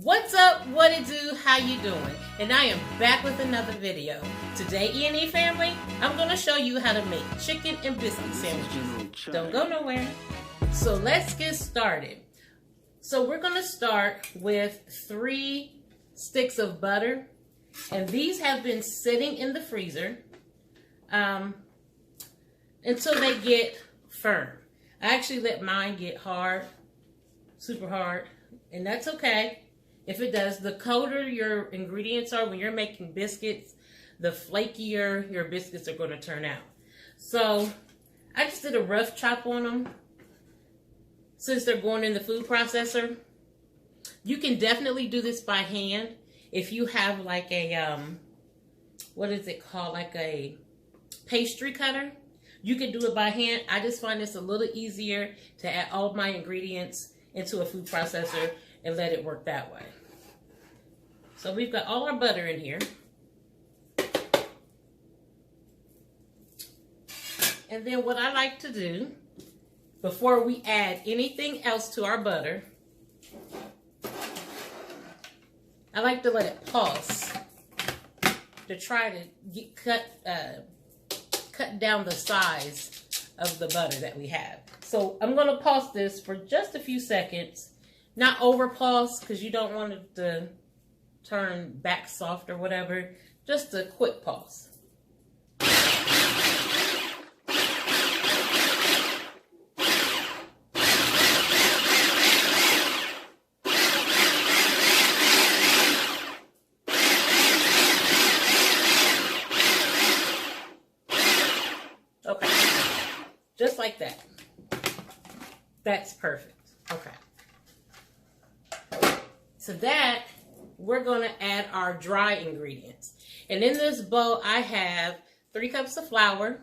What's up, what it do, how you doing? And I am back with another video. Today, E&E family, I'm going to show you how to make chicken and biscuit sandwiches. Don't go nowhere. So let's get started. So we're going to start with 3 sticks of butter. And these have been sitting in the freezer until they get firm. I actually let mine get hard, super hard, and that's okay. If it does, the colder your ingredients are when you're making biscuits, the flakier your biscuits are going to turn out. So I just did a rough chop on them since they're going in the food processor. You can definitely do this by hand if you have like a, what is it called? Like a pastry cutter. You can do it by hand. I just find this a little easier to add all of my ingredients into a food processor and let it work that way. So we've got all our butter in here. And then what I like to do before we add anything else to our butter, I like to let it pulse to try to get cut down the size of the butter that we have. So I'm going to pulse this for just a few seconds. Not over pulse because you don't want it to turn back soft or whatever. Just a quick pulse. Okay, just like that. That's perfect. Okay. To that, we're going to add our dry ingredients. And in this bowl, I have 3 cups of flour.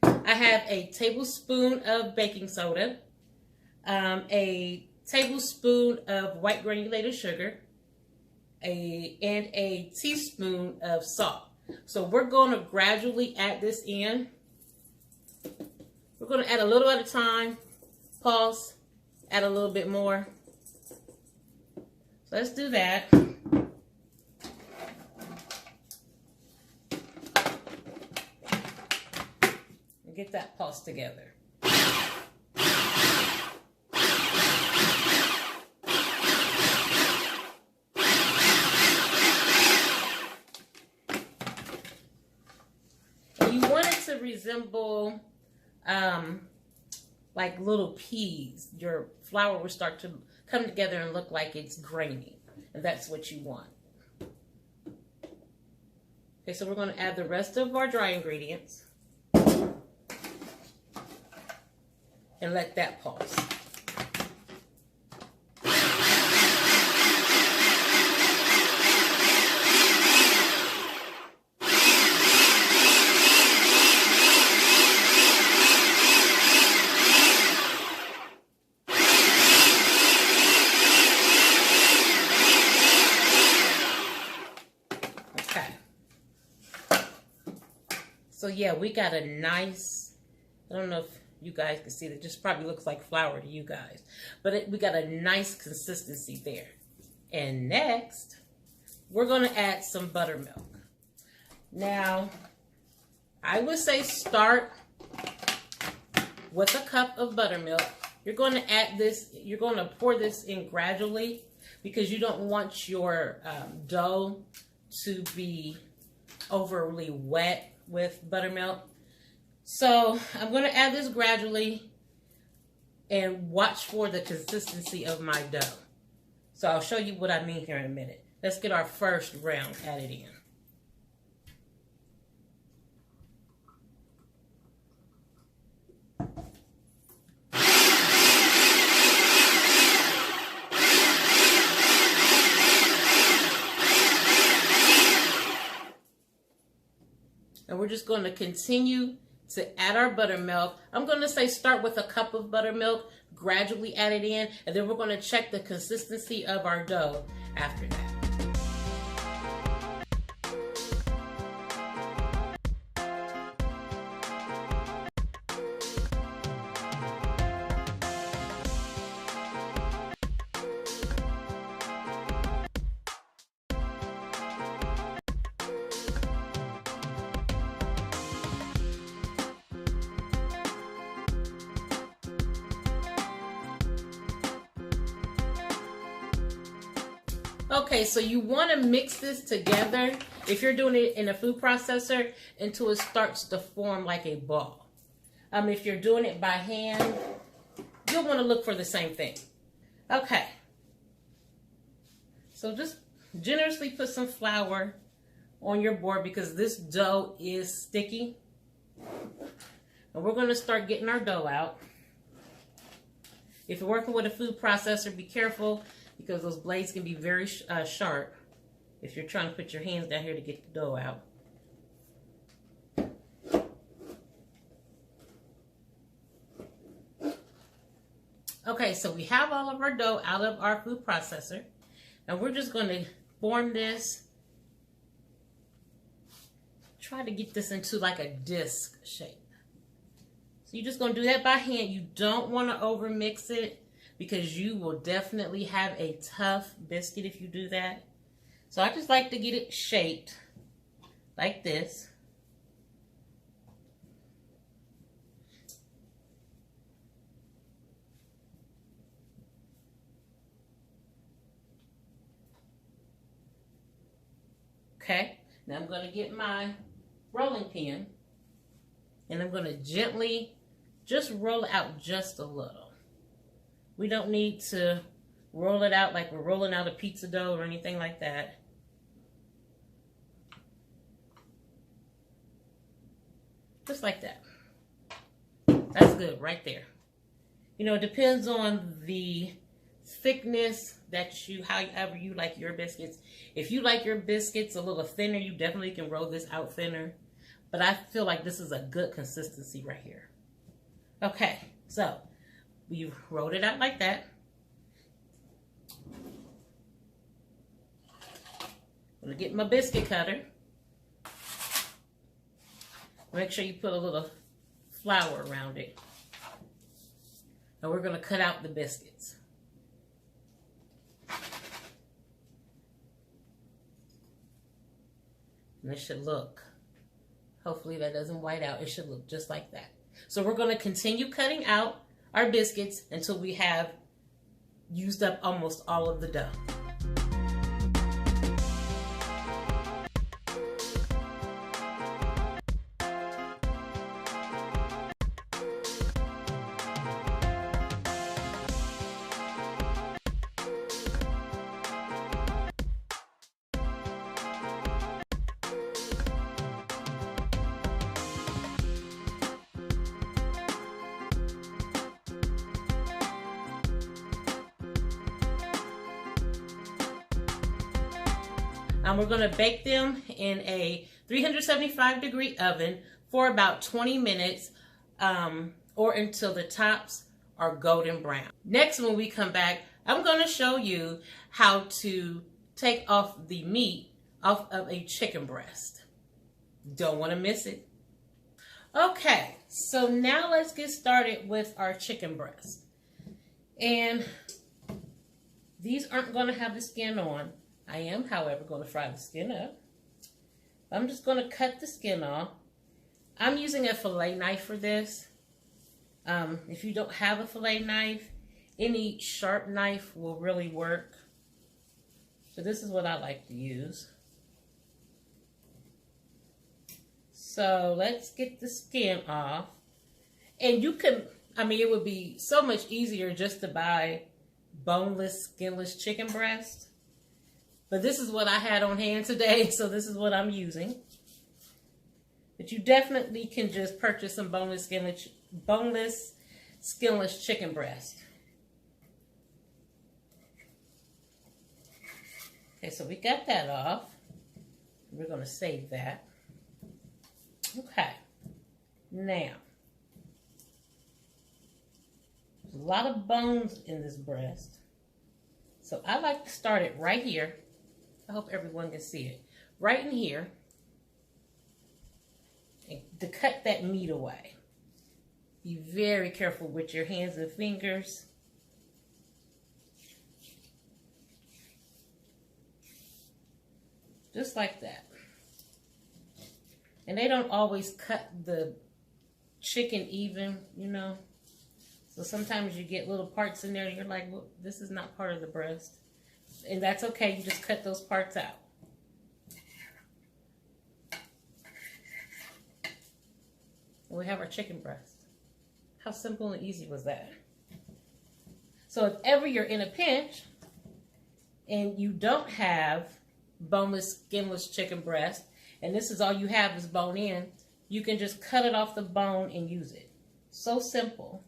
I have a tablespoon of baking soda, a tablespoon of white granulated sugar, and a teaspoon of salt. So we're going to gradually add this in. We're going to add a little at a time, pause, add a little bit more. So let's do that. And get that pulse together. And you want it to resemble like little peas. Your flour will start to come together and look like it's grainy, and that's what you want. Okay, so we're going to add the rest of our dry ingredients and let that pulse. So yeah, we got a nice, I don't know if you guys can see that, just probably looks like flour to you guys, but we got a nice consistency there. And next, we're going to add some buttermilk. Now, I would say start with a cup of buttermilk. You're going to add this, you're going to pour this in gradually because you don't want your dough to be overly wet with buttermilk. So I'm going to add this gradually and watch for the consistency of my dough. So I'll show you what I mean here in a minute. Let's get our first round added in. And we're just going to continue to add our buttermilk. I'm going to say start with a cup of buttermilk, gradually add it in, and then we're going to check the consistency of our dough after that. Okay, so you want to mix this together, if you're doing it in a food processor, until it starts to form like a ball. If you're doing it by hand, you'll want to look for the same thing. Okay. So just generously put some flour on your board because this dough is sticky. And we're going to start getting our dough out. If you're working with a food processor, be careful because those blades can be very sharp if you're trying to put your hands down here to get the dough out. Okay, so we have all of our dough out of our food processor, and we're just going to form this. Try to get this into like a disc shape. So you're just going to do that by hand. You don't want to over mix it because you will definitely have a tough biscuit if you do that. So I just like to get it shaped like this. Okay, now I'm going to get my rolling pin and I'm going to gently just roll it out just a little. We don't need to roll it out like we're rolling out a pizza dough or anything like that. Just like that. That's good right there. You know, it depends on the thickness that you, however you like your biscuits. If you like your biscuits a little thinner, you definitely can roll this out thinner. But I feel like this is a good consistency right here. Okay, so we rolled it out like that. I'm gonna get my biscuit cutter. Make sure you put a little flour around it. And we're gonna cut out the biscuits. And it should look, hopefully that doesn't white out, it should look just like that. So we're going to continue cutting out our biscuits until we have used up almost all of the dough. We're going to bake them in a 375-degree oven for about 20 minutes or until the tops are golden brown. Next, when we come back, I'm going to show you how to take off the meat off of a chicken breast. Don't want to miss it. Okay, so now let's get started with our chicken breast. And these aren't going to have the skin on. I am, however, going to fry the skin up. I'm just going to cut the skin off. I'm using a fillet knife for this. If you don't have a fillet knife, any sharp knife will really work. So this is what I like to use. So let's get the skin off. And you can, I mean, it would be so much easier just to buy boneless, skinless chicken breast. But this is what I had on hand today, so this is what I'm using. But you definitely can just purchase some boneless, skinless chicken breast. Okay, so we got that off. We're going to save that. Okay, now, there's a lot of bones in this breast. So I like to start it right here. I hope everyone can see it. Right in here. And to cut that meat away. Be very careful with your hands and fingers. Just like that. And they don't always cut the chicken even, you know. So sometimes you get little parts in there and you're like, well, this is not part of the breast. And that's okay. You just cut those parts out. And we have our chicken breast. How simple and easy was that? So if ever you're in a pinch and you don't have boneless, skinless chicken breast, and this is all you have is bone in, you can just cut it off the bone and use it. So simple.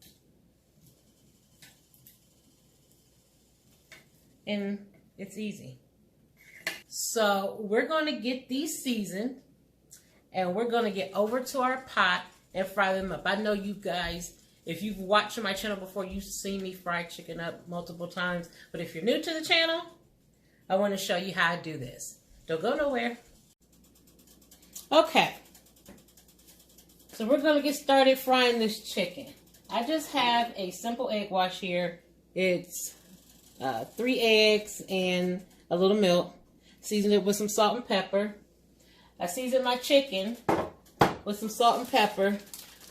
And it's easy. So we're going to get these seasoned, and we're going to get over to our pot and fry them up. I know you guys, if you've watched my channel before, you've seen me fry chicken up multiple times. But if you're new to the channel, I want to show you how I do this. Don't go nowhere. Okay. So we're going to get started frying this chicken. I just have a simple egg wash here. It's 3 eggs and a little milk. Season it with some salt and pepper. I seasoned my chicken with some salt and pepper.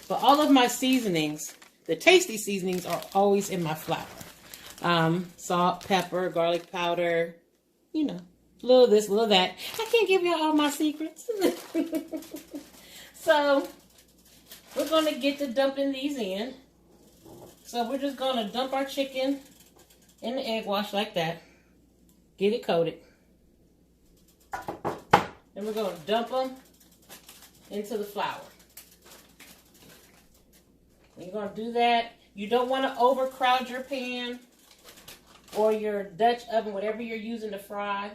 But all of my seasonings, the tasty seasonings, are always in my flour. Salt, pepper, garlic powder, you know, a little of this, a little of that. I can't give you all my secrets. So we're going to get to dumping these in. So we're just going to dump our chicken in the egg wash like that. Get it coated. Then we're going to dump them into the flour. When you're going to do that, you don't want to overcrowd your pan or your Dutch oven, whatever you're using to fry.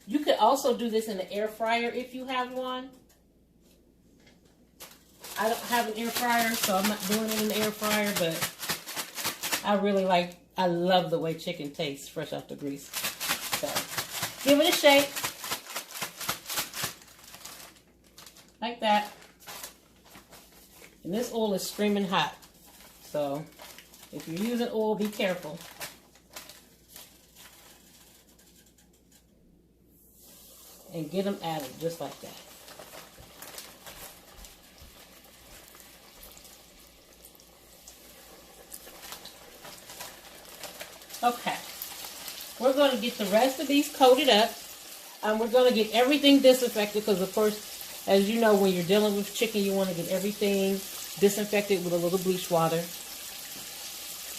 You could also do this in the air fryer if you have one. I don't have an air fryer, so I'm not doing it in the air fryer, but I love the way chicken tastes fresh out the grease. So, give it a shake. Like that. And this oil is screaming hot. So, if you're using oil, be careful. And get them added just like that. Okay, we're going to get the rest of these coated up. We're going to get everything disinfected because, of course, as you know, when you're dealing with chicken, you want to get everything disinfected with a little bleach water.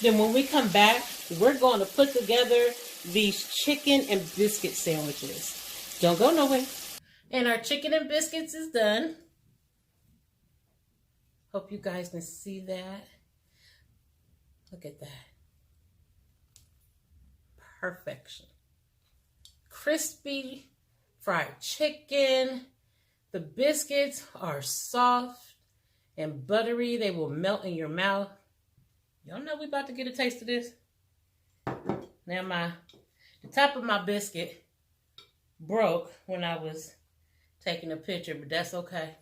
Then when we come back, we're going to put together these chicken and biscuit sandwiches. Don't go nowhere. And our chicken and biscuits is done. Hope you guys can see that. Look at that. Perfection. Crispy fried chicken. The biscuits are soft and buttery. They will melt in your mouth. Y'all know we about to get a taste of this. Now the top of my biscuit broke when I was taking a picture, but that's okay.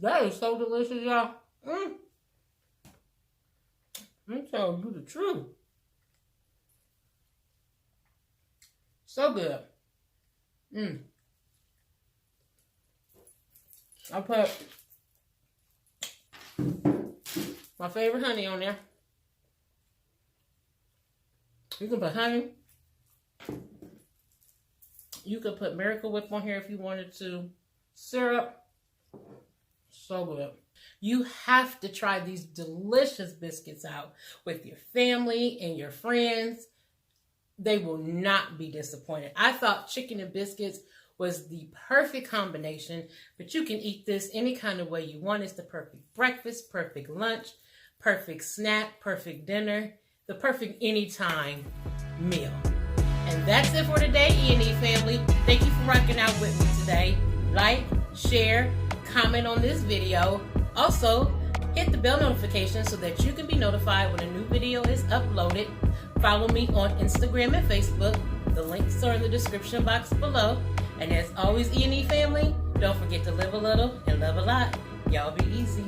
That is so delicious, y'all. I'm telling you the truth. So good. I put my favorite honey on there. You can put honey. You could put Miracle Whip on here if you wanted to. Syrup. So good. You have to try these delicious biscuits out with your family and your friends. They will not be disappointed. I thought chicken and biscuits was the perfect combination, but you can eat this any kind of way you want. It's the perfect breakfast, perfect lunch, perfect snack, perfect dinner, the perfect anytime meal. And that's it for today, E&E family. Thank you for rocking out with me today. Like, share, comment on this video. Also, hit the bell notification so that you can be notified when a new video is uploaded. Follow me on Instagram and Facebook. The links are in the description box below. And as always, E&E family, don't forget to live a little and love a lot. Y'all be easy.